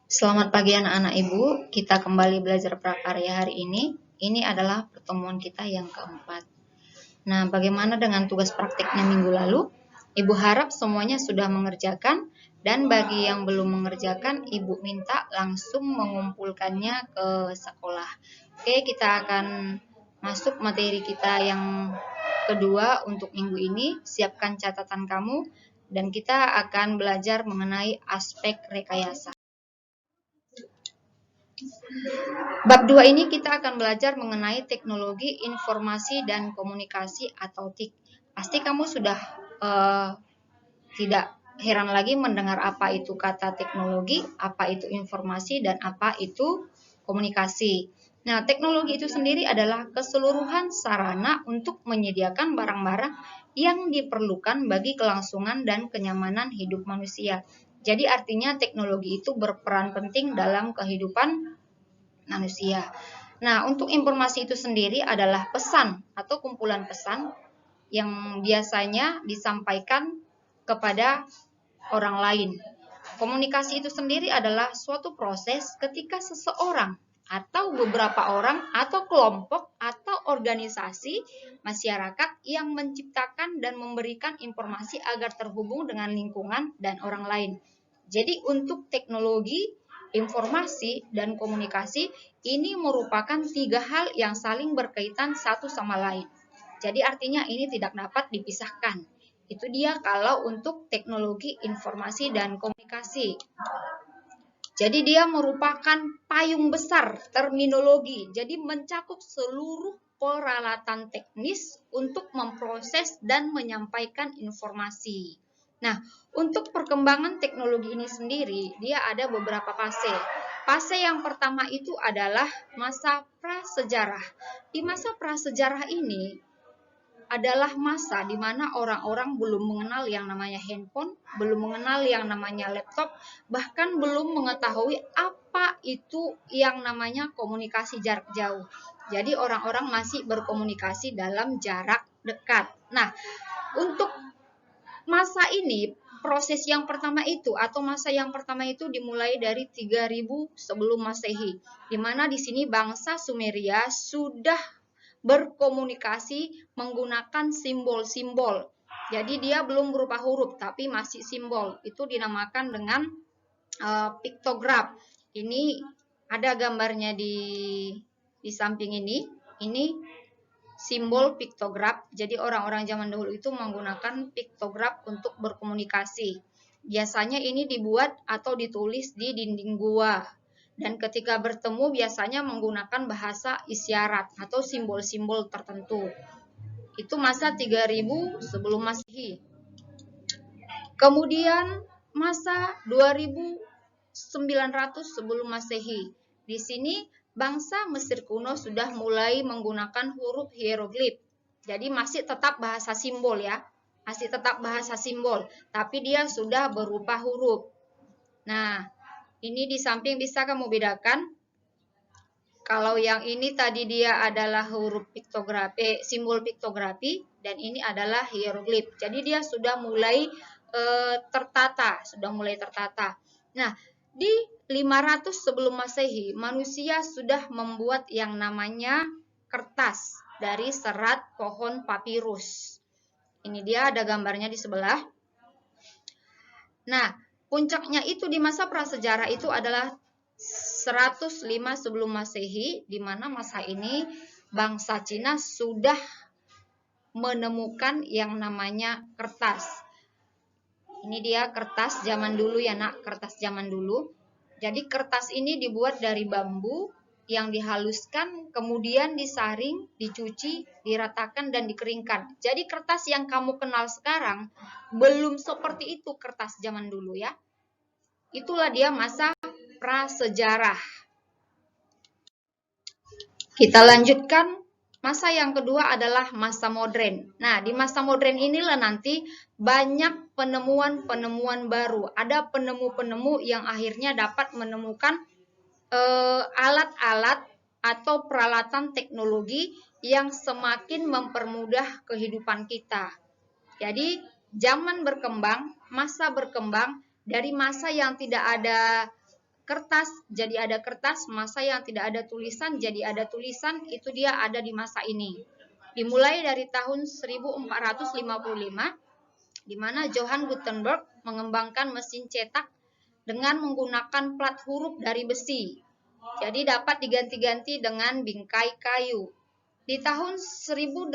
Selamat pagi anak-anak Ibu, kita kembali belajar prakarya hari ini. Ini adalah pertemuan kita yang keempat. Nah, bagaimana dengan tugas praktiknya minggu lalu? Ibu harap semuanya sudah mengerjakan, dan bagi yang belum mengerjakan, Ibu minta langsung mengumpulkannya ke sekolah. Oke, kita akan masuk materi kita yang kedua untuk minggu ini. Siapkan catatan kamu, dan kita akan belajar mengenai aspek rekayasa. Bab 2 ini kita akan belajar mengenai teknologi informasi dan komunikasi atau TIK. Pasti kamu sudah tidak heran lagi mendengar apa itu kata teknologi, apa itu informasi, dan apa itu komunikasi. Nah, teknologi itu sendiri adalah keseluruhan sarana untuk menyediakan barang-barang yang diperlukan bagi kelangsungan dan kenyamanan hidup manusia. Jadi artinya teknologi itu berperan penting dalam kehidupan manusia. Nah, untuk informasi itu sendiri adalah pesan atau kumpulan pesan yang biasanya disampaikan kepada orang lain. Komunikasi itu sendiri adalah suatu proses ketika seseorang atau beberapa orang atau kelompok atau organisasi masyarakat yang menciptakan dan memberikan informasi agar terhubung dengan lingkungan dan orang lain. Jadi untuk teknologi, informasi, dan komunikasi ini merupakan tiga hal yang saling berkaitan satu sama lain. Jadi artinya ini tidak dapat dipisahkan. Itu dia kalau untuk teknologi, informasi, dan komunikasi. Jadi dia merupakan payung besar terminologi. Jadi mencakup seluruh peralatan teknis untuk memproses dan menyampaikan informasi. Nah, untuk perkembangan teknologi ini sendiri, dia ada beberapa fase. Fase yang pertama itu adalah masa prasejarah. Di masa prasejarah ini adalah masa di mana orang-orang belum mengenal yang namanya handphone, belum mengenal yang namanya laptop, bahkan belum mengetahui apa itu yang namanya komunikasi jarak jauh. Jadi orang-orang masih berkomunikasi dalam jarak dekat. Nah, untuk masa ini, proses yang pertama itu atau masa yang pertama itu dimulai dari 3000 sebelum Masehi, di mana di sini bangsa Sumeria sudah berkomunikasi menggunakan simbol-simbol. Jadi dia belum berupa huruf tapi masih simbol. Itu dinamakan dengan piktograf. Ini ada gambarnya di samping ini. Ini simbol piktograf. Jadi orang-orang zaman dahulu itu menggunakan piktograf untuk berkomunikasi. Biasanya ini dibuat atau ditulis di dinding gua. Dan ketika bertemu biasanya menggunakan bahasa isyarat atau simbol-simbol tertentu. Itu masa 3000 sebelum Masehi. Kemudian masa 2900 sebelum Masehi. Di sini bangsa Mesir kuno sudah mulai menggunakan huruf hieroglif. Jadi masih tetap bahasa simbol ya. Masih tetap bahasa simbol, tapi dia sudah berupa huruf. Nah, ini di samping bisa kamu bedakan. Kalau yang ini tadi dia adalah huruf piktografi, simbol piktografi, dan ini adalah hieroglif. Jadi dia sudah mulai tertata, Nah, di 500 sebelum Masehi, manusia sudah membuat yang namanya kertas dari serat pohon papirus. Ini dia ada gambarnya di sebelah. Nah, puncaknya itu di masa prasejarah itu adalah 105 sebelum Masehi, di mana masa ini bangsa Cina sudah menemukan yang namanya kertas. Ini dia kertas zaman dulu ya nak, kertas zaman dulu. Jadi kertas ini dibuat dari bambu yang dihaluskan, kemudian disaring, dicuci, diratakan, dan dikeringkan. Jadi kertas yang kamu kenal sekarang belum seperti itu kertas zaman dulu ya. Itulah dia masa prasejarah. Kita lanjutkan. Masa yang kedua adalah masa modern. Nah, di masa modern inilah nanti banyak penemuan-penemuan baru. Ada penemu-penemu yang akhirnya dapat menemukan alat-alat atau peralatan teknologi yang semakin mempermudah kehidupan kita. Jadi, zaman berkembang, masa berkembang, Dari masa yang tidak ada kertas jadi ada kertas, masa yang tidak ada tulisan jadi ada tulisan, itu dia ada di masa ini. Dimulai dari tahun 1455 di mana Johann Gutenberg mengembangkan mesin cetak dengan menggunakan plat huruf dari besi. Jadi dapat diganti-ganti dengan bingkai kayu. Di tahun 1830,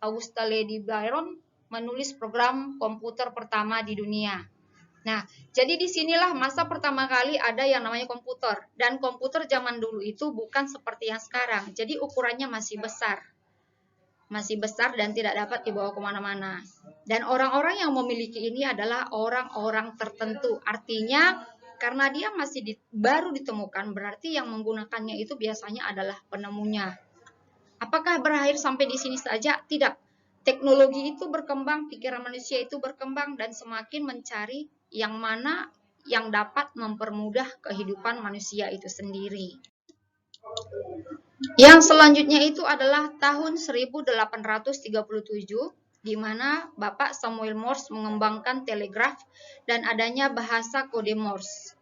Augusta Lady Byron menulis program komputer pertama di dunia. Nah, jadi disinilah masa pertama kali ada yang namanya komputer. Dan komputer zaman dulu itu bukan seperti yang sekarang. Jadi ukurannya masih besar. Masih besar dan tidak dapat dibawa kemana-mana. Dan orang-orang yang memiliki ini adalah orang-orang tertentu. Artinya karena dia masih baru ditemukan, berarti yang menggunakannya itu biasanya adalah penemunya. Apakah berakhir sampai di sini saja? Tidak. Teknologi itu berkembang, pikiran manusia itu berkembang, dan semakin mencari yang mana yang dapat mempermudah kehidupan manusia itu sendiri. Yang selanjutnya itu adalah tahun 1837, di mana Bapak Samuel Morse mengembangkan telegraf dan adanya bahasa kode Morse.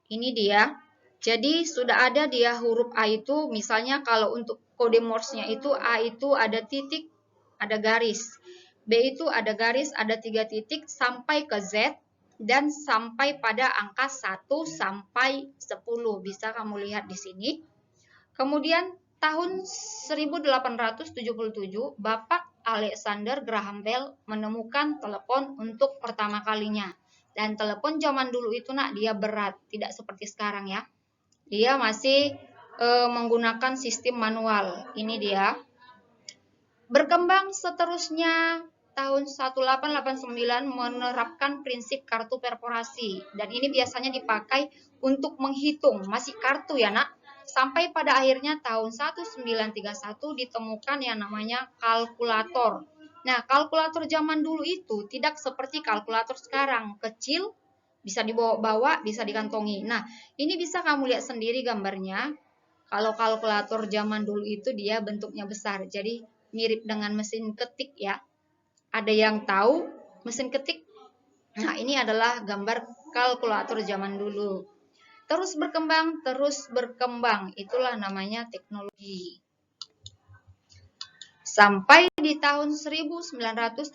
Ini dia. Jadi sudah ada dia huruf A itu, misalnya kalau untuk kode Morse-nya itu A itu ada titik, ada garis. B itu ada garis, ada 3 titik sampai ke Z dan sampai pada angka 1 sampai 10. Bisa kamu lihat di sini. Kemudian tahun 1877, Bapak Alexander Graham Bell menemukan telepon untuk pertama kalinya. Dan telepon zaman dulu itu dia berat, tidak seperti sekarang ya. Dia masih menggunakan sistem manual. Ini dia. Berkembang seterusnya tahun 1889 menerapkan prinsip kartu perforasi. Dan ini biasanya dipakai untuk menghitung, masih kartu ya nak. Sampai pada akhirnya tahun 1931 ditemukan yang namanya kalkulator. Nah, kalkulator zaman dulu itu tidak seperti kalkulator sekarang, kecil, bisa dibawa-bawa, bisa dikantongi. Nah, ini bisa kamu lihat sendiri gambarnya. Kalau kalkulator zaman dulu itu dia bentuknya besar, jadi mirip dengan mesin ketik ya. Ada yang tahu mesin ketik? Nah, ini adalah gambar kalkulator zaman dulu. Terus berkembang, itulah namanya teknologi. Sampai di tahun 1939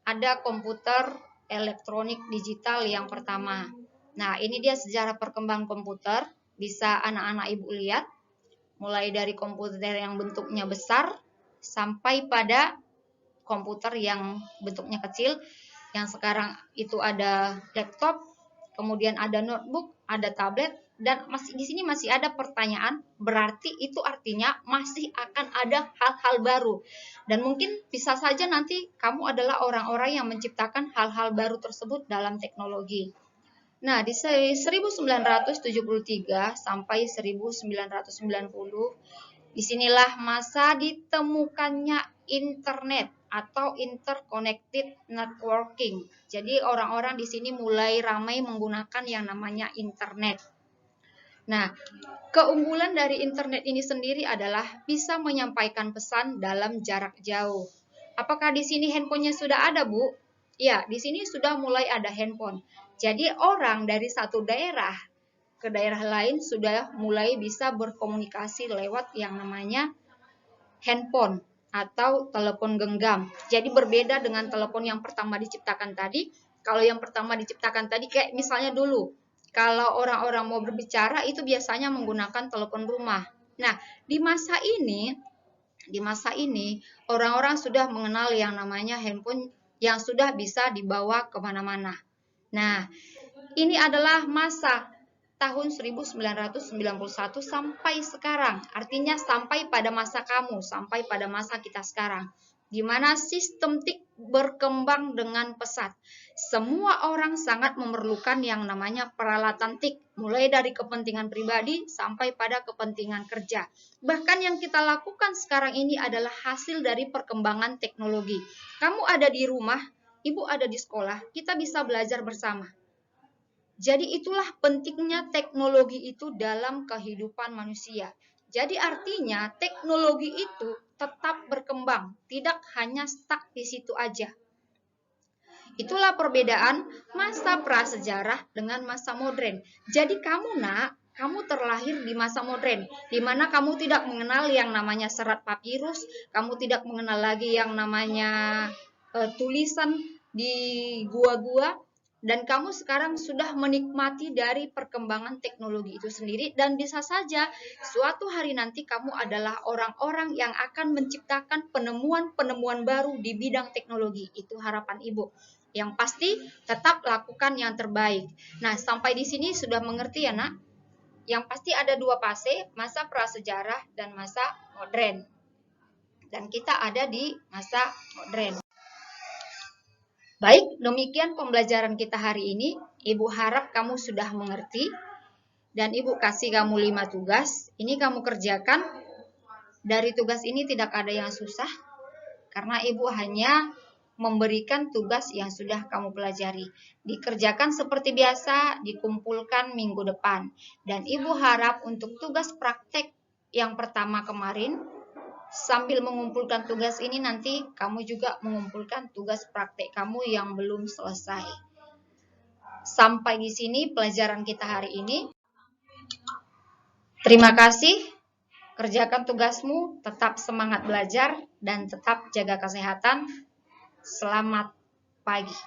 ada komputer elektronik digital yang pertama. Nah, ini dia sejarah perkembangan komputer, bisa anak-anak ibu lihat. Mulai dari komputer yang bentuknya besar sampai pada komputer yang bentuknya kecil, yang sekarang itu ada laptop, kemudian ada notebook, ada tablet, dan di sini masih ada pertanyaan, berarti itu artinya masih akan ada hal-hal baru. Dan mungkin bisa saja nanti kamu adalah orang-orang yang menciptakan hal-hal baru tersebut dalam teknologi. Nah, di 1973 sampai 1990, disinilah masa ditemukannya internet atau interconnected networking. Jadi orang-orang di sini mulai ramai menggunakan yang namanya internet. Nah, keunggulan dari internet ini sendiri adalah bisa menyampaikan pesan dalam jarak jauh. Apakah di sini handphonenya sudah ada, Bu? Ya, di sini sudah mulai ada handphone. Jadi orang dari satu daerah ke daerah lain sudah mulai bisa berkomunikasi lewat yang namanya handphone atau telepon genggam. Jadi berbeda dengan telepon yang pertama diciptakan tadi. Kalau yang pertama diciptakan tadi kayak misalnya dulu, kalau orang-orang mau berbicara itu biasanya menggunakan telepon rumah. Nah, di masa ini orang-orang sudah mengenal yang namanya handphone yang sudah bisa dibawa kemana-mana. Nah, ini adalah masa tahun 1991 sampai sekarang. Artinya sampai pada masa kamu, sampai pada masa kita sekarang. Di mana sistem TIK berkembang dengan pesat. Semua orang sangat memerlukan yang namanya peralatan TIK. Mulai dari kepentingan pribadi sampai pada kepentingan kerja. Bahkan yang kita lakukan sekarang ini adalah hasil dari perkembangan teknologi. Kamu ada di rumah, ibu ada di sekolah, kita bisa belajar bersama. Jadi itulah pentingnya teknologi itu dalam kehidupan manusia. Jadi artinya teknologi itu tetap berkembang, tidak hanya stuck di situ aja. Itulah perbedaan masa prasejarah dengan masa modern. Jadi kamu nak, kamu terlahir di masa modern, di mana kamu tidak mengenal yang namanya serat papirus, kamu tidak mengenal lagi yang namanya tulisan di gua-gua, dan kamu sekarang sudah menikmati dari perkembangan teknologi itu sendiri, dan bisa saja suatu hari nanti kamu adalah orang-orang yang akan menciptakan penemuan-penemuan baru di bidang teknologi. Itu harapan Ibu. Yang pasti tetap lakukan yang terbaik. Nah, sampai di sini sudah mengerti ya, Nak? Yang pasti ada dua fase, masa prasejarah dan masa modern. Dan kita ada di masa modern. Baik, demikian pembelajaran kita hari ini. Ibu harap kamu sudah mengerti. Dan Ibu kasih kamu 5 tugas. Ini kamu kerjakan. Dari tugas ini tidak ada yang susah. Karena Ibu hanya memberikan tugas yang sudah kamu pelajari. Dikerjakan seperti biasa, dikumpulkan minggu depan. Dan Ibu harap untuk tugas praktek yang pertama kemarin, sambil mengumpulkan tugas ini nanti kamu juga mengumpulkan tugas praktek kamu yang belum selesai. Sampai di sini pelajaran kita hari ini. Terima kasih. Kerjakan tugasmu, tetap semangat belajar dan tetap jaga kesehatan. Selamat pagi.